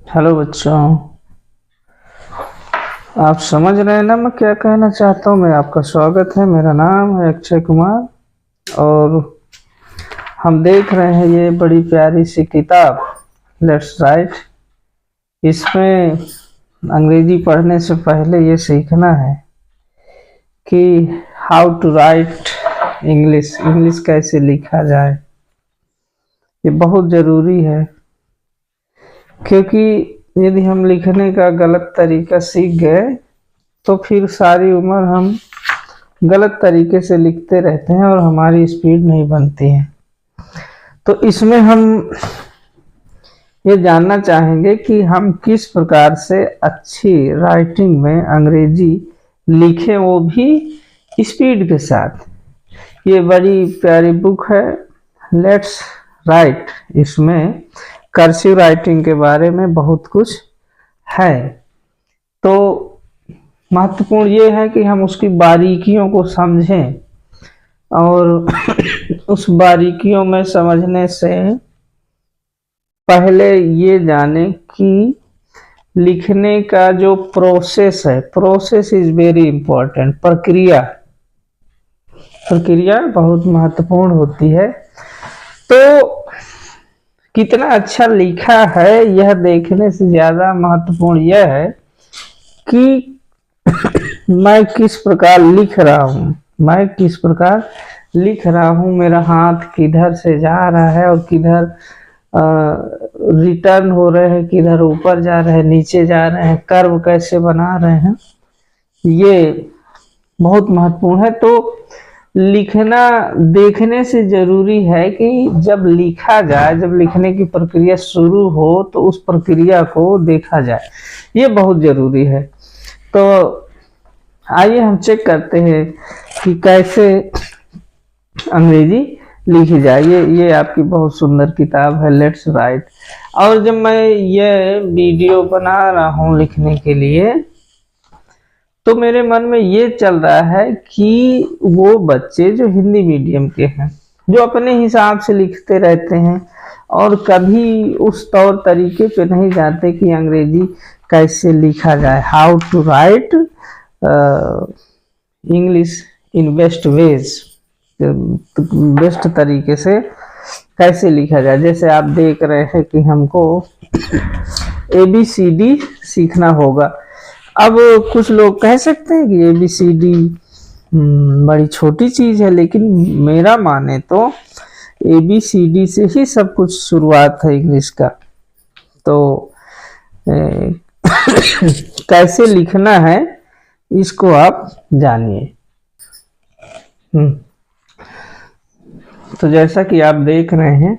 Hello बच्चों, आप समझ रहे हैं ना मैं क्या कहना चाहता हूँ। मैं आपका स्वागत है। मेरा नाम है अक्षय कुमार और हम देख रहे हैं ये बड़ी प्यारी सी किताब लेट्स राइट। इसमें अंग्रेजी पढ़ने से पहले ये सीखना है कि हाउ टू राइट इंग्लिश कैसे लिखा जाए। ये बहुत ज़रूरी है क्योंकि यदि हम लिखने का गलत तरीका सीख गए तो फिर सारी उम्र हम गलत तरीके से लिखते रहते हैं और हमारी स्पीड नहीं बनती है। तो इसमें हम ये जानना चाहेंगे कि हम किस प्रकार से अच्छी राइटिंग में अंग्रेजी लिखें, वो भी स्पीड के साथ। ये बड़ी प्यारी बुक है लेट्स राइट। इसमें कर्सिव राइटिंग के बारे में बहुत कुछ है। तो महत्वपूर्ण ये है कि हम उसकी बारीकियों को समझें और उस बारीकियों में समझने से पहले ये जाने कि लिखने का जो प्रोसेस है, प्रोसेस इज वेरी इंपॉर्टेंट। प्रक्रिया बहुत महत्वपूर्ण होती है। तो कितना अच्छा लिखा है यह देखने से ज्यादा महत्वपूर्ण यह है कि मैं किस प्रकार लिख रहा हूँ, मेरा हाथ किधर से जा रहा है और किधर रिटर्न हो रहे हैं, किधर ऊपर जा रहे हैं, नीचे जा रहे हैं, कर्व कैसे बना रहे हैं, ये बहुत महत्वपूर्ण है। तो लिखना देखने से जरूरी है कि जब लिखा जाए, जब लिखने की प्रक्रिया शुरू हो तो उस प्रक्रिया को देखा जाए, ये बहुत जरूरी है। तो आइए हम चेक करते हैं कि कैसे अंग्रेजी लिखी जाए। ये आपकी बहुत सुंदर किताब है लेट्स राइट। और जब मैं ये वीडियो बना रहा हूँ लिखने के लिए तो मेरे मन में ये चल रहा है कि वो बच्चे जो हिंदी मीडियम के हैं, जो अपने हिसाब से लिखते रहते हैं और कभी उस तौर तरीके पे नहीं जाते कि अंग्रेजी कैसे लिखा जाए, how to write English in best ways, best तरीके से कैसे लिखा जाए। जैसे आप देख रहे हैं कि हमको ABCD सीखना होगा। अब कुछ लोग कह सकते हैं कि ABCD बड़ी छोटी चीज है, लेकिन मेरा माने तो ABCD से ही सब कुछ शुरुआत है इंग्लिश का। तो कैसे लिखना है इसको आप जानिए। तो जैसा कि आप देख रहे हैं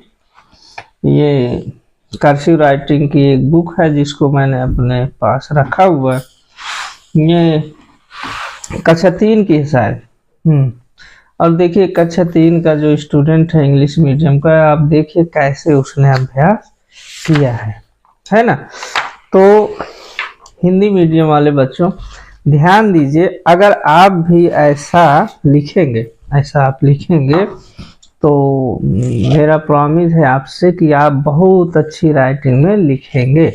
ये कर्सिव राइटिंग की एक बुक है जिसको मैंने अपने पास रखा हुआ है। ये कक्षा 3 की है शायद। और देखिए कक्षा 3 का जो स्टूडेंट है इंग्लिश मीडियम का, आप देखिए कैसे उसने अभ्यास किया है ना। तो हिंदी मीडियम वाले बच्चों ध्यान दीजिए, अगर आप भी ऐसा आप लिखेंगे तो मेरा प्रॉमिस है आपसे कि आप बहुत अच्छी राइटिंग में लिखेंगे।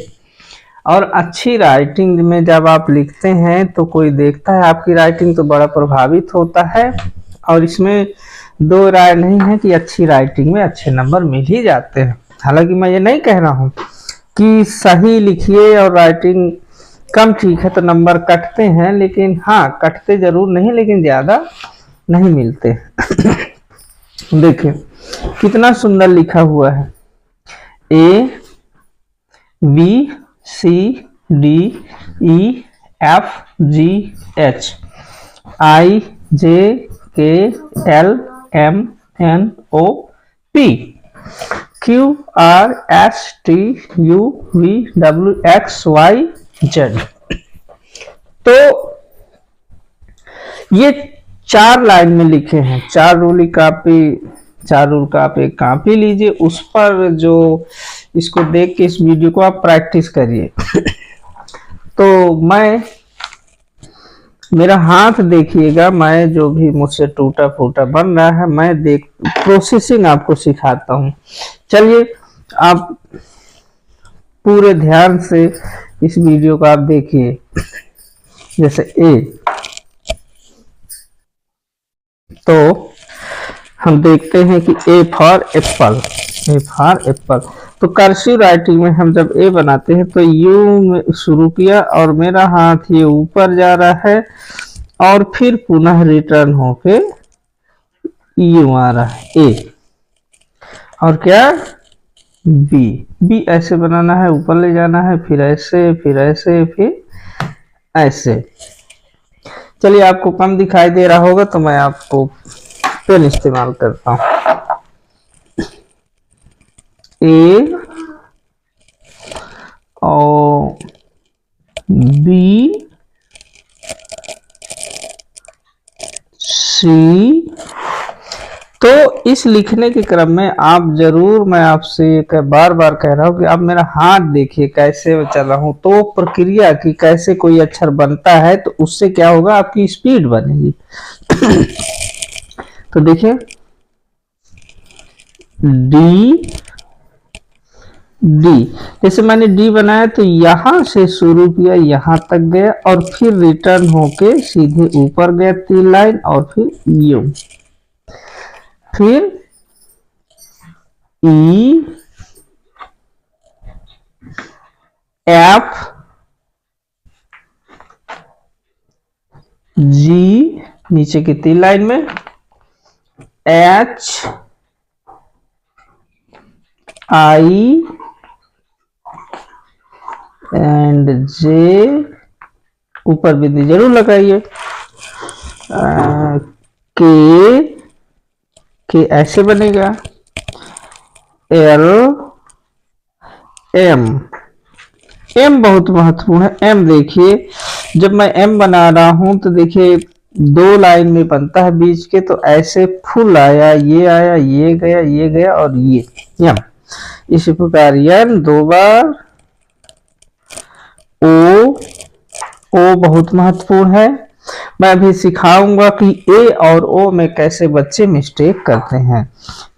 और अच्छी राइटिंग में जब आप लिखते हैं तो कोई देखता है आपकी राइटिंग तो बड़ा प्रभावित होता है। और इसमें दो राय नहीं है कि अच्छी राइटिंग में अच्छे नंबर मिल ही जाते हैं। हालांकि मैं ये नहीं कह रहा हूँ कि सही लिखिए और राइटिंग कम ठीक है तो नंबर कटते हैं, लेकिन हाँ कटते जरूर नहीं, लेकिन ज़्यादा नहीं मिलते। देखिए कितना सुंदर लिखा हुआ है, ABCDEFGH IJKLMNOP QRSTUVWXYZ। तो ये 4 लाइन में लिखे हैं। 4 रूल का आप एक कॉपी लीजिए, उस पर जो इसको देख के इस वीडियो को आप प्रैक्टिस करिए। तो मेरा हाथ देखिएगा, मैं जो भी मुझसे टूटा फूटा बन रहा है मैं प्रोसेसिंग आपको सिखाता हूँ। चलिए आप पूरे ध्यान से इस वीडियो को आप देखिए। जैसे ए, तो हम देखते हैं कि A for Apple, A for Apple. तो कर्सिव राइटिंग में हम जब ए बनाते हैं तो यू शुरू किया और मेरा हाथ ये ऊपर जा रहा है और फिर पुनः रिटर्न होके यू आ रहा है ए। और क्या बी, बी ऐसे बनाना है, ऊपर ले जाना है, फिर ऐसे, फिर ऐसे, फिर ऐसे। चलिए आपको कम दिखाई दे रहा होगा तो मैं आपको पेन इस्तेमाल करता हूं। ए और बी, सी। तो इस लिखने के क्रम में आप जरूर, मैं आपसे बार बार कह रहा हूं कि आप मेरा हाथ देखिए कैसे मैं चल रहा हूं, तो प्रक्रिया की कैसे कोई अक्षर बनता है, तो उससे क्या होगा, आपकी स्पीड बनेगी। तो देखिए डी, डी, जैसे मैंने डी बनाया तो यहां से शुरू किया, यहां तक गया और फिर रिटर्न होके सीधे ऊपर गया 3 लाइन और फिर यू, फिर ई, एफ, जी नीचे की 3 लाइन में, एच, आई एंड जे, ऊपर बिंदी जरूर लगाइए, के ऐसे बनेगा, एल, एम, एम बहुत महत्वपूर्ण है। एम देखिए, जब मैं एम बना रहा हूं तो देखिए 2 लाइन में बनता है बीच के, तो ऐसे फुल आया, ये गया और ये एम। इसी प्रकार एन 2 बार, ओ, ओ बहुत महत्वपूर्ण है। मैं अभी सिखाऊंगा कि ए और ओ में कैसे बच्चे मिस्टेक करते हैं।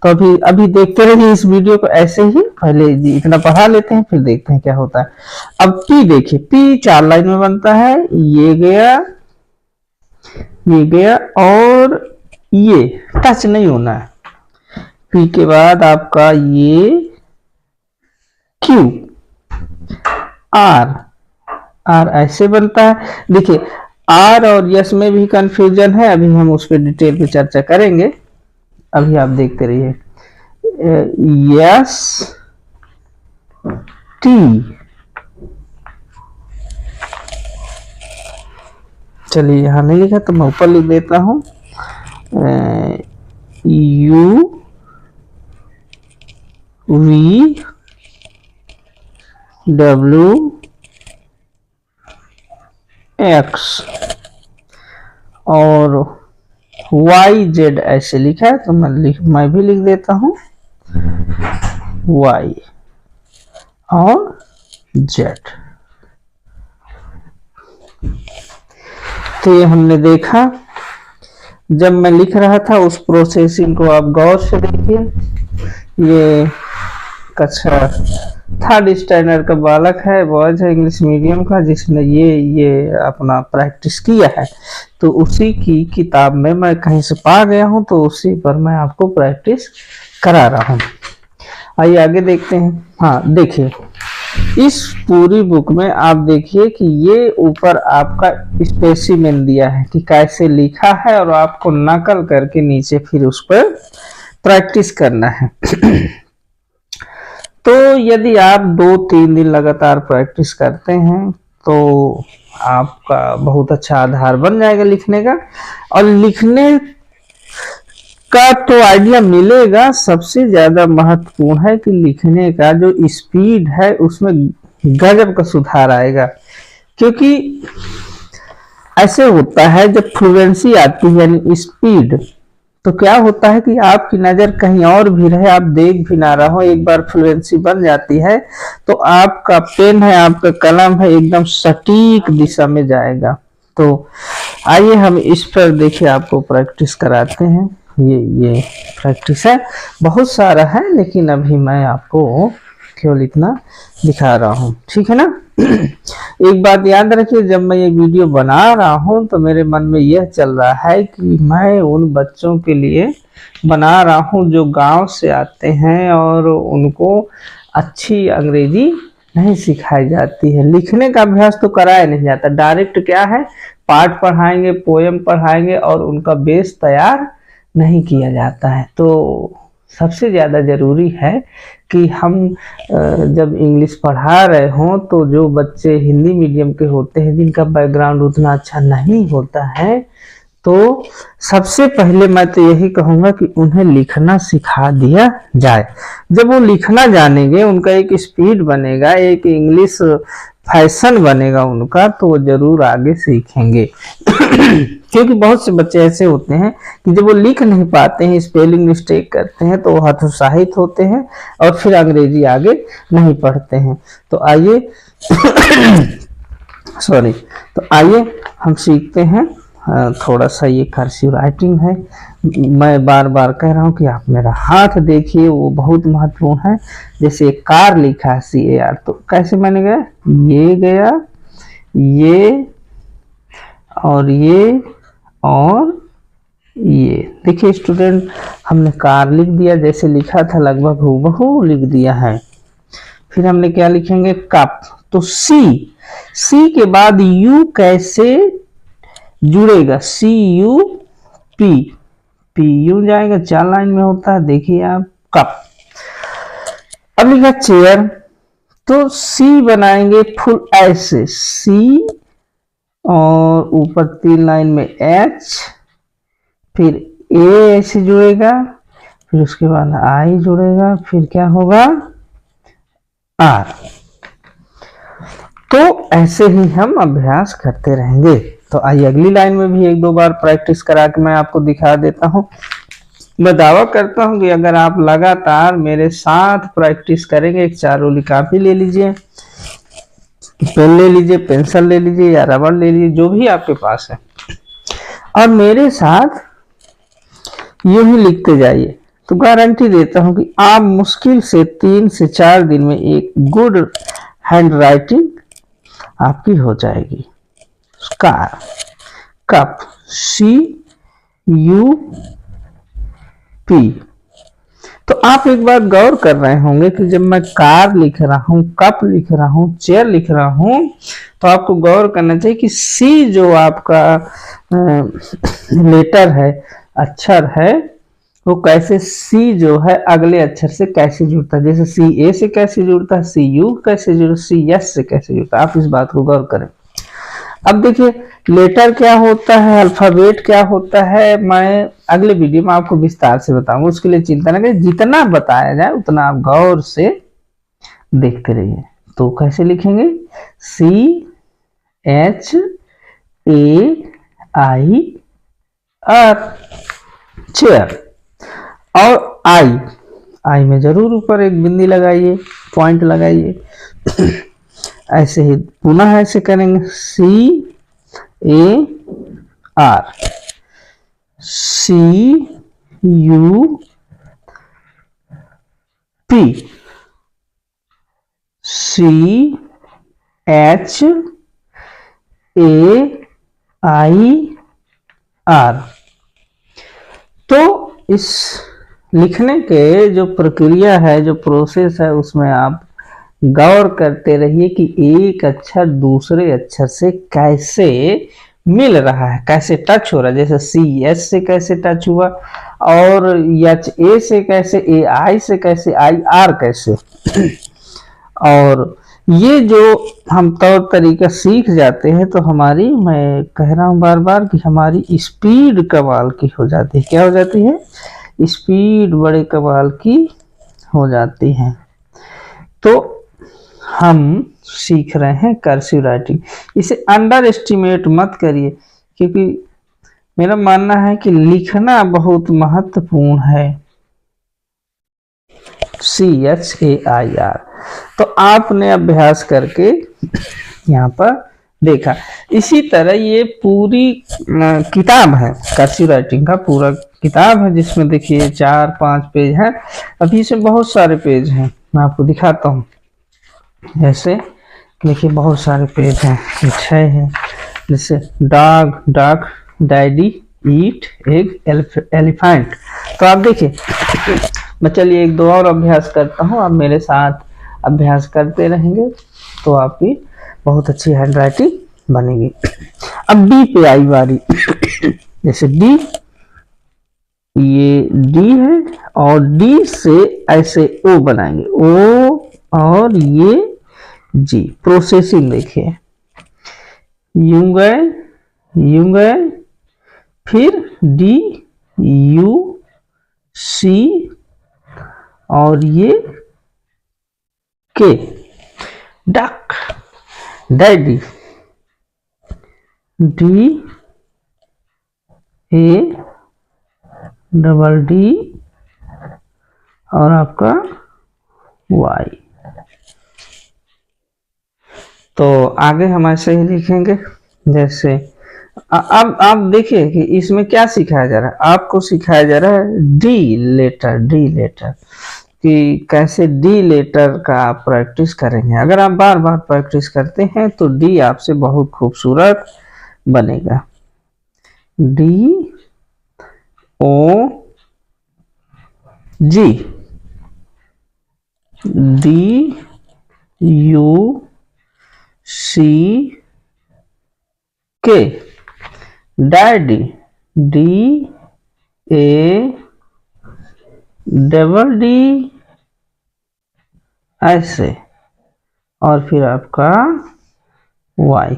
तो अभी देखते रहिए इस वीडियो को ऐसे ही, पहले इतना पढ़ा लेते हैं फिर देखते हैं क्या होता है। अब पी देखिए, पी 4 लाइन में बनता है, ये गया और ये टच नहीं होना है। पी के बाद आपका ये क्यू, आर, आर ऐसे बनता है। देखिए आर और यस में भी कंफ्यूजन है, अभी हम उस पर डिटेल पे चर्चा करेंगे, अभी आप देखते रहिए। यस, टी, चलिए यहां नहीं लिखा तो मैं ऊपर लिख देता हूं, यू, वी, डब्ल्यू, एक्स और वाई जेड ऐसे लिखा है, तो मैं भी लिख देता हूं वाई और जेड। तो ये हमने देखा, जब मैं लिख रहा था उस प्रोसेसिंग को आप गौर से देखिए। ये कक्षा 3rd स्टैंडर्ड का बालक है, बॉयज है, इंग्लिश मीडियम का, जिसने ये अपना प्रैक्टिस किया है। तो उसी की किताब में मैं कहीं से पा गया हूं, तो उसी पर मैं आपको प्रैक्टिस करा रहा हूं। आइए आगे देखते हैं। हाँ देखिए, इस पूरी बुक में आप देखिए कि ये ऊपर आपका स्पेसिमेन दिया है कि कैसे लिखा है, और आपको नकल करके नीचे फिर उस पर प्रैक्टिस करना है। तो यदि आप 2-3 दिन लगातार प्रैक्टिस करते हैं तो आपका बहुत अच्छा आधार बन जाएगा लिखने का, और लिखने का तो आइडिया मिलेगा। सबसे ज्यादा महत्वपूर्ण है कि लिखने का जो स्पीड है उसमें गजब का सुधार आएगा, क्योंकि ऐसे होता है जब फ्लुएंसी आती है यानी स्पीड, तो क्या होता है कि आपकी नजर कहीं और भी रहे, आप देख भी ना रहा हो, एक बार फ्लुएंसी बन जाती है तो आपका पेन है, आपका कलम है, एकदम सटीक दिशा में जाएगा। तो आइए हम इस पर देखिए आपको प्रैक्टिस कराते हैं। ये प्रैक्टिस है, बहुत सारा है, लेकिन अभी मैं आपको केवल इतना दिखा रहा हूँ, ठीक है ना। एक बात याद रखिए, जब मैं ये वीडियो बना रहा हूँ तो मेरे मन में यह चल रहा है कि मैं उन बच्चों के लिए बना रहा हूँ जो गांव से आते हैं और उनको अच्छी अंग्रेजी नहीं सिखाई जाती है। लिखने का अभ्यास तो कराया नहीं जाता, डायरेक्ट क्या है, पाठ पढ़ाएंगे, पोयम पढ़ाएंगे और उनका बेस तैयार नहीं किया जाता है। तो सबसे ज़्यादा ज़रूरी है कि हम जब इंग्लिश पढ़ा रहे हों तो जो बच्चे हिंदी मीडियम के होते हैं, जिनका बैकग्राउंड उतना अच्छा नहीं होता है, तो सबसे पहले मैं तो यही कहूँगा कि उन्हें लिखना सिखा दिया जाए। जब वो लिखना जानेंगे, उनका एक स्पीड बनेगा, एक इंग्लिश फैशन बनेगा उनका, तो वो जरूर आगे सीखेंगे। क्योंकि बहुत से बच्चे ऐसे होते हैं कि जब वो लिख नहीं पाते हैं, स्पेलिंग मिस्टेक करते हैं, तो वो हतोत्साहित होते हैं और फिर अंग्रेजी आगे नहीं पढ़ते हैं। तो आइए सॉरी, तो आइए हम सीखते हैं। थोड़ा सा ये कर्सिव राइटिंग है, मैं बार बार कह रहा हूँ कि आप मेरा हाथ देखिए, वो बहुत महत्वपूर्ण है। जैसे कार लिखा है CAR, तो कैसे मैंने गया, ये गया, ये और ये और ये। देखिए स्टूडेंट, हमने कार लिख दिया, जैसे लिखा था लगभग हूबहू लिख दिया है। फिर हमने क्या लिखेंगे, कप। तो सी के बाद यू कैसे जुड़ेगा, CUP, PU जाएगा, 4 लाइन में होता है, देखिए आप, कप। अब लिखा चेयर, तो C बनाएंगे फुल ऐसे, C और ऊपर 3 लाइन में H, फिर A ऐसे जुड़ेगा, फिर उसके बाद I जुड़ेगा, फिर क्या होगा, R। तो ऐसे ही हम अभ्यास करते रहेंगे। तो आइए अगली लाइन में भी 1-2 बार प्रैक्टिस करा के मैं आपको दिखा देता हूं। मैं दावा करता हूं कि अगर आप लगातार मेरे साथ प्रैक्टिस करेंगे, एक 4 वाली कॉपी ले लीजिए, पेन ले लीजिए, पेंसिल ले लीजिए या रबड़ ले लीजिए, जो भी आपके पास है, और मेरे साथ यूं ही लिखते जाइए, तो गारंटी देता हूं कि आप मुश्किल से 3 से 4 दिन में एक गुड हैंड राइटिंग आपकी हो जाएगी। Car, cup, CUP। तो आप एक बार गौर कर रहे होंगे कि जब मैं कार लिख रहा हूं, कप लिख रहा हूं, चेयर लिख रहा हूं, तो आपको गौर करना चाहिए कि C जो आपका लेटर है, अक्षर है, वो कैसे C जो है अगले अक्षर से कैसे जुड़ता है। जैसे CA से कैसे जुड़ता है, CU कैसे जुड़ता है, CS से कैसे जुड़ता है, आप इस बात को गौर करें। अब देखिए लेटर क्या होता है, अल्फाबेट क्या होता है, मैं अगले वीडियो में आपको विस्तार से बताऊंगा, उसके लिए चिंता न करें, जितना बताया जाए उतना आप गौर से देखते रहिए। तो कैसे लिखेंगे, CHAIR, चेयर। और आई में जरूर ऊपर एक बिंदी लगाइए, पॉइंट लगाइए। ऐसे ही पुनः ऐसे करेंगे, CAR, CUP, CHAIR। तो इस लिखने के जो प्रक्रिया है, जो प्रोसेस है, उसमें आप गौर करते रहिए कि एक अक्षर दूसरे अक्षर से कैसे मिल रहा है, कैसे टच हो रहा है। जैसे CS से कैसे टच हुआ, और HA से कैसे, AI से कैसे, IR कैसे। और ये जो हम तौर तरीका सीख जाते हैं तो हमारी, मैं कह रहा हूं बार बार कि हमारी स्पीड कमाल की हो जाती है। क्या हो जाती है, स्पीड बड़े कमाल की हो जाती है। तो हम सीख रहे हैं कर्सिव राइटिंग, इसे अंडर एस्टिमेट मत करिए, क्योंकि मेरा मानना है कि लिखना बहुत महत्वपूर्ण है। CHAIR। तो आपने अभ्यास करके यहाँ पर देखा। इसी तरह ये पूरी किताब है, कर्सिव राइटिंग का पूरा किताब है, जिसमें देखिए 4-5 पेज हैं, अभी से बहुत सारे पेज हैं। मैं आपको दिखाता हूँ। जैसे देखिए बहुत सारे पेज हैं, 6 है। जैसे डॉग, डॉग, डैडी, ईट, एग, एलिफेंट। तो आप देखिए, मैं चलिए 1-2 और अभ्यास करता हूँ, आप मेरे साथ अभ्यास करते रहेंगे तो आपकी बहुत अच्छी हैंड राइटिंग बनेगी। अब डी पे आई बारी। जैसे डी, ये डी है और डी से ऐसे ओ बनाएंगे, ओ और ये जी। प्रोसेसिंग देखिए, यूं गए, फिर डी, यू, सी और ये के, duck, daddy, D A double D और आपका वाई। तो आगे हम ऐसे ही लिखेंगे। जैसे अब आप देखिए कि इसमें क्या सिखाया जा रहा है, आपको सिखाया जा रहा है डी लेटर, कि कैसे डी लेटर का आप प्रैक्टिस करेंगे। अगर आप बार बार प्रैक्टिस करते हैं तो डी आपसे बहुत खूबसूरत बनेगा। D O G, D U C K, daddy, D A double D ऐसे, और फिर आपका वाई।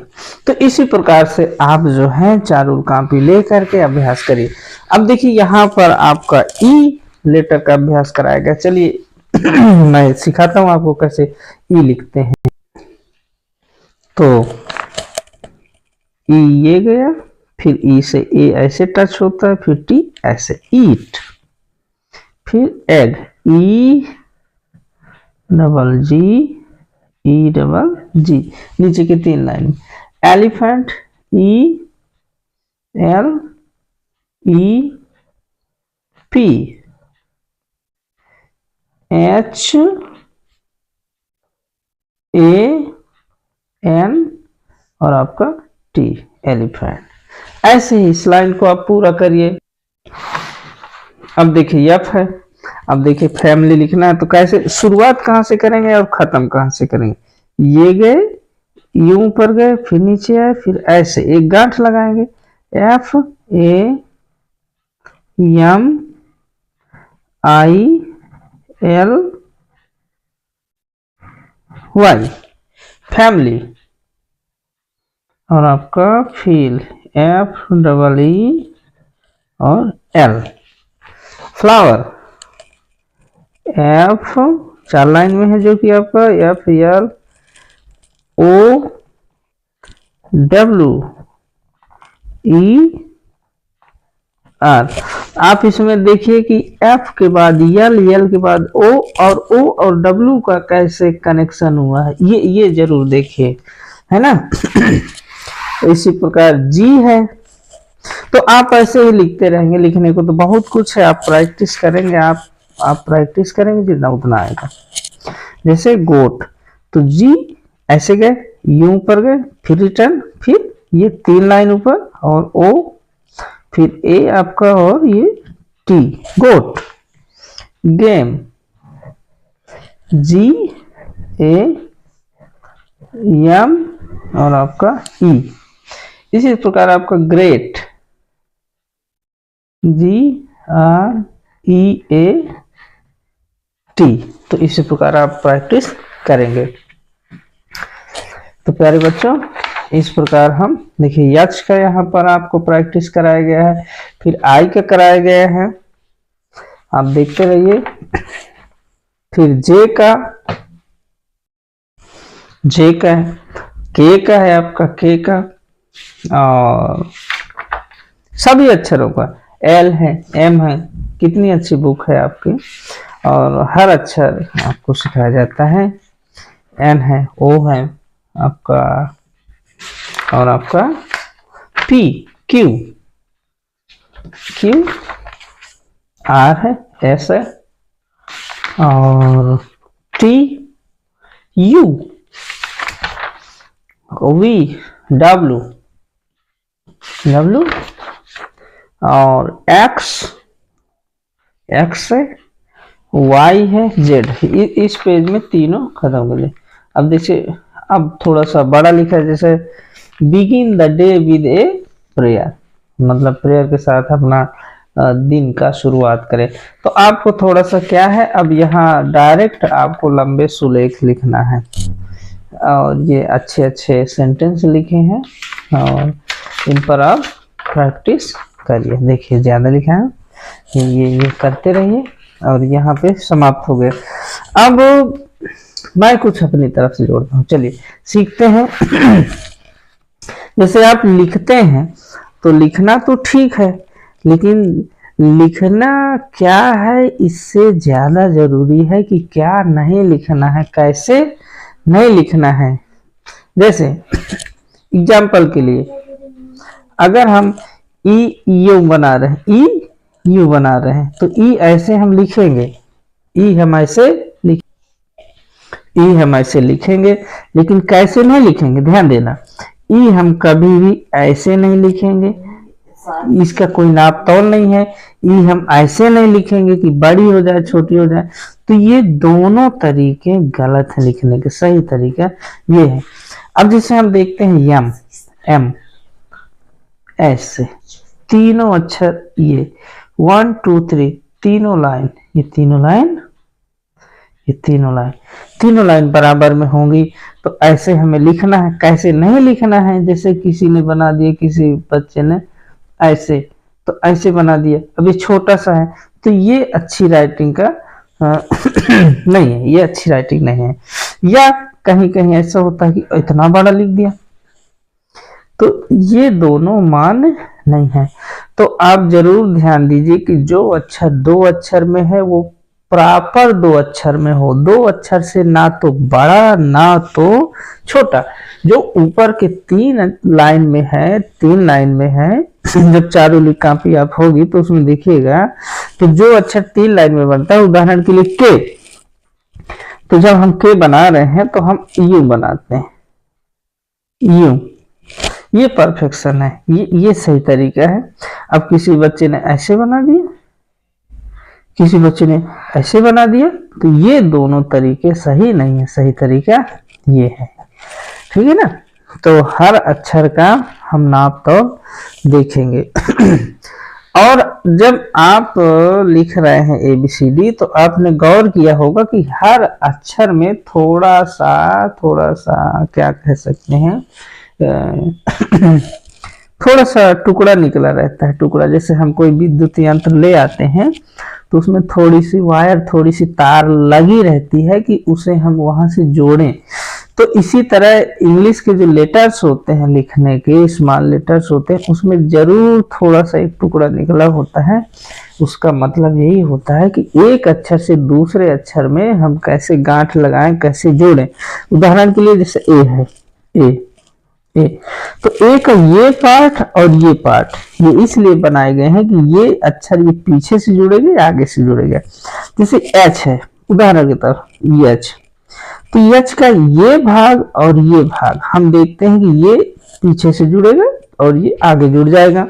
तो इसी प्रकार से आप जो है चारों कॉपी ले करके अभ्यास करिए। अब देखिए यहाँ पर आपका ई लेटर का अभ्यास कराया गया। चलिए मैं सिखाता हूँ आपको कैसे ई लिखते हैं। तो ई ये गया, फिर ई से ए ऐसे टच होता है, फिर टी ऐसे, ईट, फिर egg, E double G, E double G, नीचे के 3 line. Elephant, E L E P, H A N और आपका टी, एलिफेंट। ऐसे ही इस लाइन को आप पूरा करिए। अब देखिए एफ है। अब देखिए फैमिली लिखना है तो कैसे, शुरुआत कहाँ से करेंगे और खत्म कहाँ से करेंगे। ये गए, यू ऊपर गए, फिर नीचे आए, फिर ऐसे एक गांठ लगाएंगे। F A M I L Y, family. और आपका फील, एफ डबल ई और एल, फ्लावर, एफ 4 लाइन में है जो कि आपका F L O W E R. आप इसमें देखिए कि एफ के बाद एल के बाद ओ और डब्ल्यू का कैसे कनेक्शन हुआ है, ये जरूर देखिए, है ना। इसी प्रकार जी है, तो आप ऐसे ही लिखते रहेंगे। लिखने को तो बहुत कुछ है, आप प्रैक्टिस करेंगे, आप प्रैक्टिस करेंगे जितना उतना आएगा। जैसे गोट, तो जी ऐसे गए, यू ऊपर गए, फिर रिटर्न, फिर ये 3 लाइन ऊपर और ओ, फिर ए आपका और ये T, goat. Game, G A M और आपका ई। इसी प्रकार आपका great, G R E A T. तो इसी प्रकार आप प्रैक्टिस करेंगे। तो प्यारे बच्चों, इस प्रकार हम देखिए यक्ष का यहाँ पर आपको प्रैक्टिस कराया गया है, फिर आई का कराया गया है, आप देखते रहिए। फिर जे का है, के का है आपका, के का, और सभी अक्षरों का, एल है, एम है। कितनी अच्छी बुक है आपकी, और हर अक्षर आपको सिखाया जाता है। एन है, ओ है आपका, और आपका पी, क्यू आर है, एस है, और T U, V W W, और एक्स एक्स है, वाई है, जेड। इस पेज में तीनों खत्म हो गए। अब देखिए, अब थोड़ा सा बड़ा लिखा है, जैसे begin the day with a prayer, मतलब प्रेयर के साथ अपना दिन का शुरुआत करें। तो आपको थोड़ा सा क्या है, अब यहाँ डायरेक्ट आपको लंबे सुलेख लिखना है, और ये अच्छे अच्छे सेंटेंस लिखे हैं और इन पर आप प्रैक्टिस करिए। देखिए ज़्यादा लिखा है, ये करते रहिए, और यहाँ पे समाप्त हो गए। अब मैं कुछ अपनी तरफ से जोड़ता हूँ, चलिए सीखते हैं। जैसे आप लिखते हैं तो लिखना तो ठीक है, लेकिन लिखना क्या है इससे ज्यादा जरूरी है कि क्या नहीं लिखना है, कैसे नहीं लिखना है। जैसे एग्जाम्पल के लिए, अगर हम ई यू बना रहे हैं, ई यू बना रहे हैं, तो ई ऐसे हम लिखेंगे, ई हम ऐसे लिखेंगे, लेकिन कैसे नहीं लिखेंगे, ध्यान देना। ई हम कभी भी ऐसे नहीं लिखेंगे, इसका कोई नाप तोल नहीं है। ई हम ऐसे नहीं लिखेंगे कि बड़ी हो जाए छोटी हो जाए। तो ये दोनों तरीके गलत है लिखने के, सही तरीका ये है। अब जैसे हम देखते हैं यम, एम, ऐसे तीनों अक्षर, ये 1 2 3 तीनों लाइन, ये तीनों लाइन बराबर में होंगी। तो ऐसे हमें लिखना है, कैसे नहीं लिखना है। जैसे किसी ने बना दिया, किसी बच्चे ने ऐसे, तो ऐसे बना दिया, अब ये छोटा सा है, तो ये अच्छी राइटिंग का नहीं है, ये अच्छी राइटिंग नहीं है। या कहीं कहीं ऐसा होता है कि इतना बड़ा लिख दिया, तो ये दोनों मान नहीं है। तो आप जरूर ध्यान दीजिए कि जो अक्षर 2 अक्षर में है वो प्रॉपर 2 अक्षर में हो, 2 अक्षर से ना तो बड़ा ना तो छोटा। जो ऊपर के 3 लाइन में है, 3 लाइन में है, जब चारों कापी आप होगी तो उसमें देखिएगा, तो जो अक्षर 3 लाइन में बनता है, उदाहरण के लिए के, तो जब हम के बना रहे हैं तो हम यू बनाते हैं, यू, ये परफेक्शन है, ये सही तरीका है। अब किसी बच्चे ने ऐसे बना दिया, किसी बच्चे ने ऐसे बना दिया, तो ये दोनों तरीके सही नहीं है, सही तरीका ये है, ठीक है ना। तो हर अक्षर का हम नाप तो देखेंगे। और जब आप लिख रहे हैं ABCD, तो आपने गौर किया होगा कि हर अक्षर में थोड़ा सा क्या कह सकते हैं, थोड़ा सा टुकड़ा निकला रहता है। टुकड़ा, जैसे हम कोई विद्युत यंत्र ले आते हैं तो उसमें थोड़ी सी वायर, थोड़ी सी तार लगी रहती है कि उसे हम वहां से जोड़ें। तो इसी तरह इंग्लिश के जो लेटर्स होते हैं, लिखने के स्मॉल लेटर्स होते हैं, उसमें जरूर थोड़ा सा एक टुकड़ा निकला होता है। उसका मतलब यही होता है कि एक अक्षर से दूसरे अक्षर में हम कैसे गांठ लगाएं, कैसे जोड़ें। उदाहरण के लिए जैसे ए है, ए, तो ए का ये पार्ट और ये पार्ट, ये इसलिए बनाए गए हैं कि ये अक्षर ये पीछे से जुड़ेगा या आगे से जुड़ेगा। जैसे एच है, उदाहरण के तौर एच, तो एच का ये भाग और ये भाग हम देखते हैं कि ये पीछे से जुड़ेगा और ये आगे जुड़ जाएगा।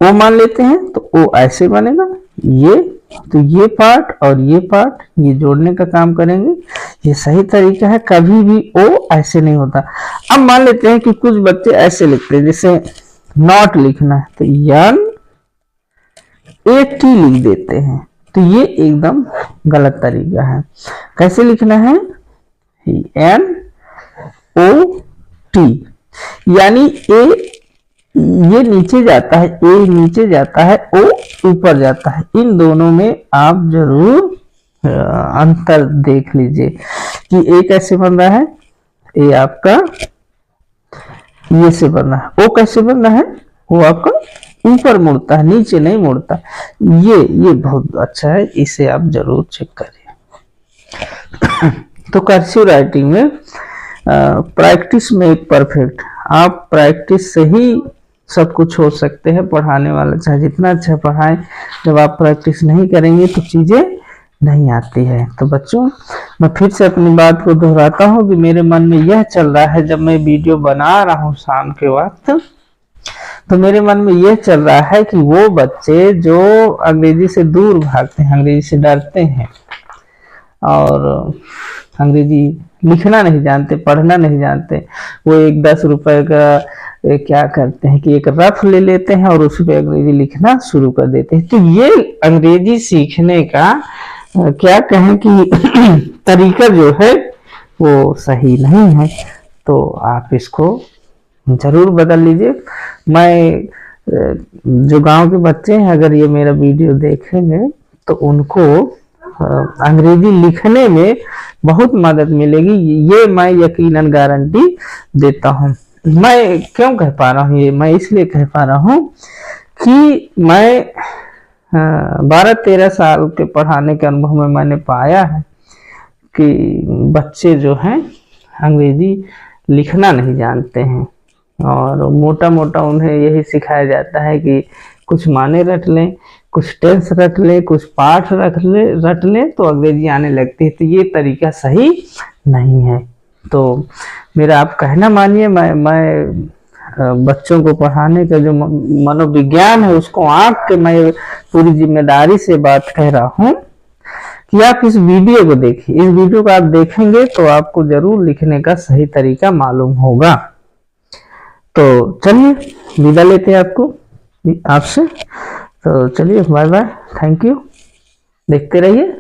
ओ मान लेते हैं तो ओ ऐसे बनेगा, ये, तो ये पार्ट और ये पार्ट ये जोड़ने का काम करेंगे, ये सही तरीका है। कभी भी ओ ऐसे नहीं होता। अब मान लेते हैं कि कुछ बच्चे ऐसे लिखते हैं, जैसे नॉट लिखना है तो यन ए टी लिख देते हैं, तो ये एकदम गलत तरीका है। कैसे लिखना है, एन ओ टी, यानी ए ये नीचे जाता है, ए नीचे जाता है, ओ ऊपर जाता है। इन दोनों में आप जरूर अंतर देख लीजिए कि ए कैसे बन रहा है, ए आपका ये से बन रहा है, ओ कैसे बन रहा है, वो आपका ऊपर मुड़ता है, नीचे नहीं मुड़ता। ये बहुत अच्छा है, इसे आप जरूर चेक करिए। तो कर्सिव राइटिंग में प्रैक्टिस मेक परफेक्ट, आप प्रैक्टिस से ही सब कुछ हो सकते हैं। पढ़ाने वाला चाहे जितना अच्छा पढ़ाए, जब आप प्रैक्टिस नहीं करेंगे तो चीजें नहीं आती है। तो बच्चों, मैं फिर से अपनी बात को दोहराता हूँ कि मेरे मन में यह चल रहा है, जब मैं वीडियो बना रहा हूँ शाम के वक्त, तो मेरे मन में यह चल रहा है कि वो बच्चे जो अंग्रेजी से दूर भागते हैं, अंग्रेजी से डरते हैं और अंग्रेजी लिखना नहीं जानते, पढ़ना नहीं जानते, वो एक 10 रुपए का क्या करते हैं कि एक रफ ले लेते हैं और उस पर अंग्रेजी लिखना शुरू कर देते हैं। तो ये अंग्रेजी सीखने का क्या कहें कि तरीका जो है वो सही नहीं है। तो आप इसको जरूर बदल लीजिए। मैं जो गांव के बच्चे हैं, अगर ये मेरा वीडियो देखेंगे तो उनको अंग्रेजी लिखने में बहुत मदद मिलेगी, ये मैं यकीनन गारंटी देता हूँ। मैं क्यों कह पा रहा हूँ ये? मैं इसलिए कह पा रहा हूँ कि मैं 12-13 साल के पढ़ाने के अनुभव में मैंने पाया है कि बच्चे जो हैं अंग्रेजी लिखना नहीं जानते हैं और मोटा मोटा उन्हें यही सिखाया जाता है कि कुछ माने रट लें, कुछ टेंस रट लें, कुछ पाठ रट लें तो अंग्रेजी आने लगती है। तो ये तरीका सही नहीं है। तो मेरा आप कहना मानिए, मैं बच्चों को पढ़ाने का जो मनोविज्ञान है उसको आंक के मैं पूरी जिम्मेदारी से बात कह रहा हूँ कि आप इस वीडियो को देखिए। इस वीडियो को आप देखेंगे तो आपको जरूर लिखने का सही तरीका मालूम होगा। तो चलिए विदा लेते हैं आपसे। तो चलिए बाय बाय, थैंक यू, देखते रहिए।